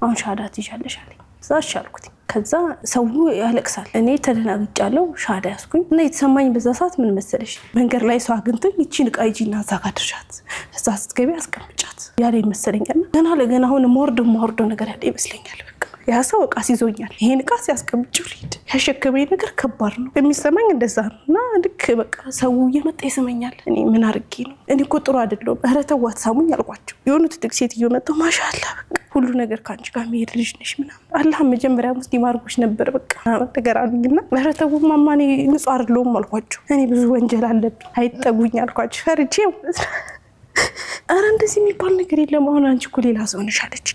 አሁን ሻዳ ትይዣለሽ አለኝ። ዛሽ አልኩት። ከዛ ሰው ያለቅሳል። እኔ ተደናግጫለሁ። ሻዳ ያስኩኝ እና የተሰማኝ በዛ ሰዓት ምን መሰለሽ መንገር ላይ ሰው አግኝተኝ ይቺን ዕቃ ሂጂና እዛ ጋር ድርሻት እዛ ስትገቢ አስቀምጫት ያለኝ መሰለኛል። ገና ለገና አሁን ሞርዶ ነገር ያለ ይመስለኛል። በቃ ያ ሰው ዕቃ ሲዞኛል። ይሄን ዕቃ ሲያስቀምጪው ልሂድ ያሸከመኝ ነገር ከባድ ነው የሚሰማኝ እንደዛ ነው። እና ልክ በቃ ሰው እየመጣ ይስመኛል። እኔ ምን አድርጌ ነው? እኔ እኮ ጥሩ አይደለሁም። ኧረ ተው አትሳሙኝ አልኳቸው። የሆኑት ትልቅ ሴትዮ መጣው ማሻአላ በቃ ሁሉ ነገር ካንቺ ጋር መሄድ ልጅ ነሽ ምናምን አላህ መጀመሪያ ሙስሊም አድርጎሽ ነበር በቃ ነገር አሉኝና ኧረ ተው ማማ እኔ ንጹህ አይደለሁም አልኳቸው። እኔ ብዙ ወንጀል አለብኝ አይጠጉኝ አልኳቸው ፈርቼ። ኧረ እንደዚህ የሚባል ነገር የለም አሁን አንቺ እኮ ሌላ ሰው ነሽ አለች።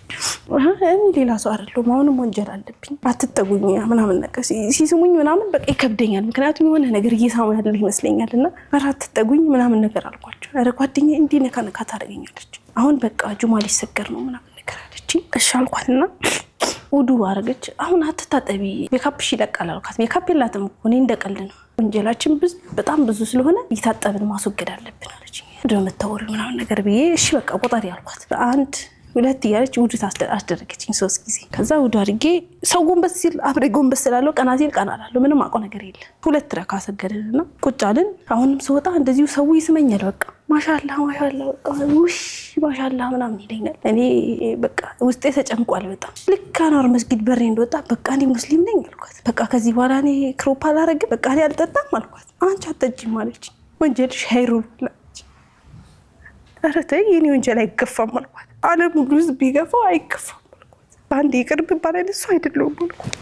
እኔ ሌላ ሰው አይደለሁም አሁንም ወንጀል አለብኝ አትጠጉኝ ምናምን ነገር ሲስሙኝ ምናምን በቃ ይከብደኛል። ምክንያቱም የሆነ ነገር እየሳሙ ያለ ይመስለኛልና ኧረ አትጠጉኝ ምናምን ነገር አልኳቸው። ኧረ ጓደኛዬ እንዲህ ነካ ታደርገኛለች። አሁን በቃ ጁማ ሊሰገር ነው ምናምን ነገር አለች። እሺ አልኳትና ውዱ አረገች። አሁን አትታጠቢ ሜካፕሽ ይለቃል አልኳት። ሜካፕ የላትም እኮ እኔ እንደቀልድ ነው ወንጀላችን በጣም ብዙ ስለሆነ እየታጠብን ማስወገድ አለብን አለች። እንደምታወሪ ምናምን ነገር ብዬ እሺ በቃ ቆጣሪ አልኳት። አንድ ሁለት እያለች ውዱ አስደረገችኝ 3 ጊዜ። ከዛ ውዱ አድርጌ ሰው ጎንበስ ሲል አብሬ ጎንበስ ስላለው ቀና ሲል ቀና እላለሁ። ምንም አውቀው ነገር የለም። 2 ረካ ሰገድንና ቁጭ አልን። አሁንም ስወጣ እንደዚሁ ሰው ይስመኛል። በቃ ማሻአላ በቃ ውሽ ማሻአላ ምናምን ይለኛል። እኔ በቃ ውስጤ ተጨንቋል በጣም። ልክ አኗር መስጊድ በሬ እንደወጣ በቃ እኔ ሙስሊም ነኝ አልኳት። በቃ ከዚህ በኋላ እኔ ክሮፕ አላረግም በቃ እኔ አልጠጣም አልኳት። አንቺ አትጠጪም አለችኝ። ወንጀልሽ ኸይሩን ኧረ ተይ የኔ ወንጀል አይገፋም አልኳት። ዓለም ሁሉ ህዝብ ቢገፋው አይገፋም አልኳት። በአንድ ይቅር ብባል እሱ አይደለሁም አልኳት።